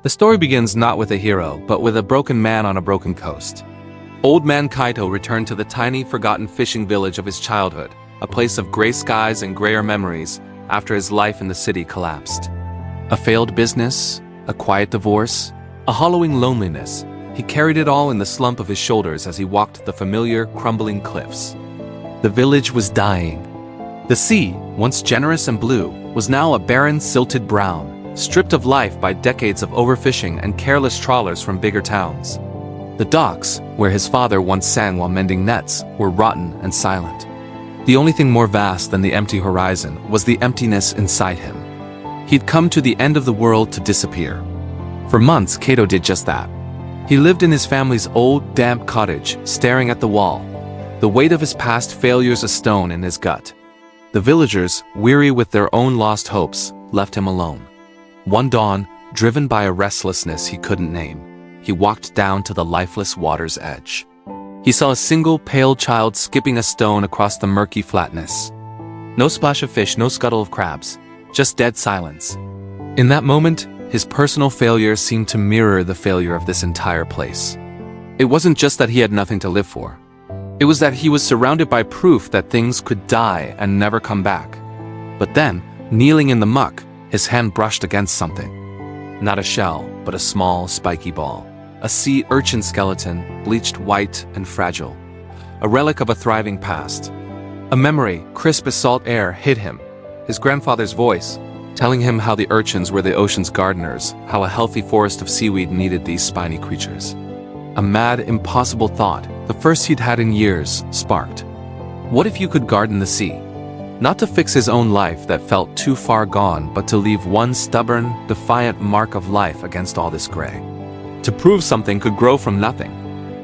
The story begins not with a hero, but with a broken man on a broken coast. Old man Kaito returned to the tiny, forgotten fishing village of his childhood, a place of gray skies and grayer memories after his life in the city collapsed. A failed business, a quiet divorce, a hollowing loneliness. He carried it all in the slump of his shoulders as he walked the familiar, crumbling cliffs. The village was dying. The sea, once generous and blue, was now a barren, silted brown, stripped of life by decades of overfishing and careless trawlers from bigger towns. The docks, where his father once sang while mending nets, were rotten and silent. The only thing more vast than the empty horizon was the emptiness inside him. He'd come to the end of the world to disappear. For months, Kaito did just that. He lived in his family's old, damp cottage, staring at the wall, the weight of his past failures a stone in his gut. The villagers, weary with their own lost hopes, left him alone. One dawn, driven by a restlessness he couldn't name, he walked down to the lifeless water's edge. He saw a single pale child skipping a stone across the murky flatness. No splash of fish, no scuttle of crabs, just dead silence. In that moment, his personal failure seemed to mirror the failure of this entire place. It wasn't just that he had nothing to live for. It was that he was surrounded by proof that things could die and never come back. But then, kneeling in the muck, his hand brushed against something. Not a shell, but a small, spiky ball. A sea urchin skeleton, bleached white and fragile. A relic of a thriving past. A memory, crisp as salt air, hit him. His grandfather's voice, telling him how the urchins were the ocean's gardeners, how a healthy forest of seaweed needed these spiny creatures. A mad, impossible thought, the first he'd had in years, sparked. What if you could garden the sea? Not to fix his own life that felt too far gone, but to leave one stubborn, defiant mark of life against all this gray. To prove something could grow from nothing.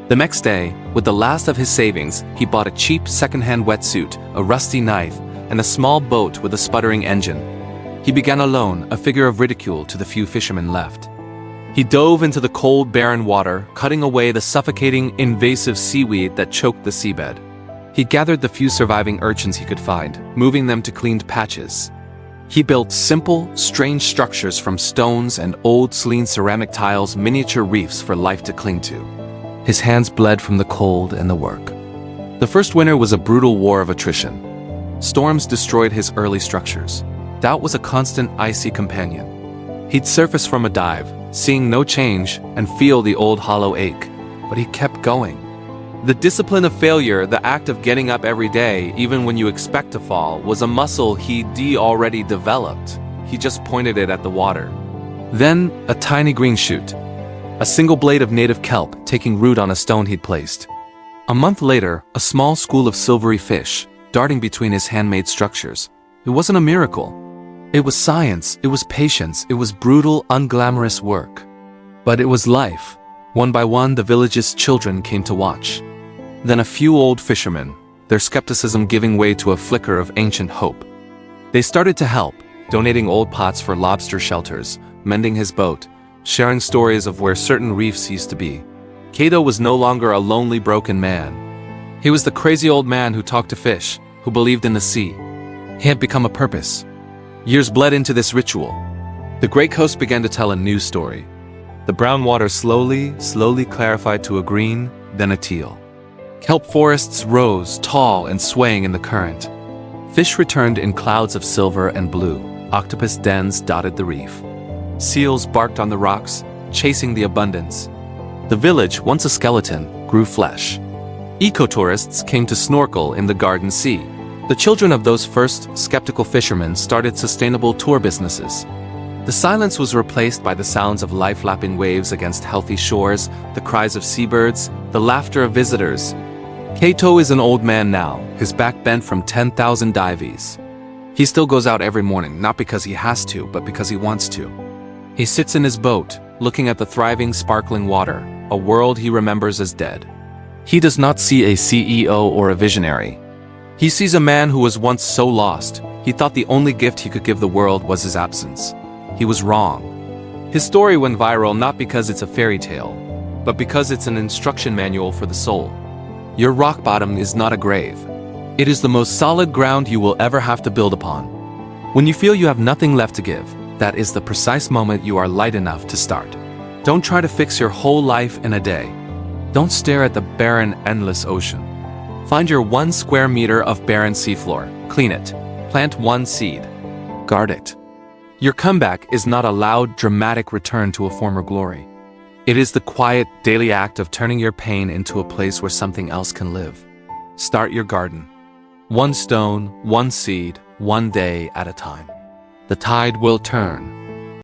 The next day, with the last of his savings, he bought a cheap second-hand wetsuit, a rusty knife, and a small boat with a sputtering engine. He began alone, a figure of ridicule to the few fishermen left. He dove into the cold, barren water, cutting away the suffocating, invasive seaweed that choked the seabed. He gathered the few surviving urchins he could find, moving them to cleaned patches. He built simple, strange structures from stones and old, lean ceramic tiles, miniature reefs for life to cling to. His hands bled from the cold and the work. The first winter was a brutal war of attrition. Storms destroyed his early structures. Doubt was a constant, icy companion. He'd surface from a dive, seeing no change, and feel the old hollow ache. But he kept going. The discipline of failure, the act of getting up every day, even when you expect to fall, was a muscle he'd already developed. He just pointed it at the water. Then, a tiny green shoot. A single blade of native kelp taking root on a stone he'd placed. A month later, a small school of silvery fish, darting between his handmade structures. It wasn't a miracle. It was science, it was patience, it was brutal, unglamorous work. But it was life. One by one, the village's children came to watch. Then a few old fishermen, their skepticism giving way to a flicker of ancient hope. They started to help, donating old pots for lobster shelters, mending his boat, sharing stories of where certain reefs used to be. Kaito was no longer a lonely, broken man. He was the crazy old man who talked to fish, who believed in the sea. He had become a purpose. Years bled into this ritual. The Great Coast began to tell a new story. The brown water slowly clarified to a green, then a teal. Kelp forests rose, tall and swaying in the current. Fish returned in clouds of silver and blue. Octopus dens dotted the reef. Seals barked on the rocks, chasing the abundance. The village, once a skeleton, grew flesh. Ecotourists came to snorkel in the garden sea. The children of those first skeptical fishermen started sustainable tour businesses. The silence was replaced by the sounds of life-lapping waves against healthy shores, the cries of seabirds, the laughter of visitors. Kaito is an old man now, his back bent from 10,000 dives. He still goes out every morning, not because he has to, but because he wants to. He sits in his boat, looking at the thriving, sparkling water, a world he remembers as dead. He does not see a CEO or a visionary. He sees a man who was once so lost, he thought the only gift he could give the world was his absence. He was wrong. His story went viral not because it's a fairy tale, but because it's an instruction manual for the soul. Your rock bottom is not a grave. It is the most solid ground you will ever have to build upon. When you feel you have nothing left to give, that is the precise moment you are light enough to start. Don't try to fix your whole life in a day. Don't stare at the barren, endless ocean. Find your 1 square meter of barren seafloor, clean it, plant 1 seed, guard it. Your comeback is not a loud, dramatic return to a former glory. It is the quiet, daily act of turning your pain into a place where something else can live. Start your garden. 1 stone, 1 seed, 1 day at a time. The tide will turn.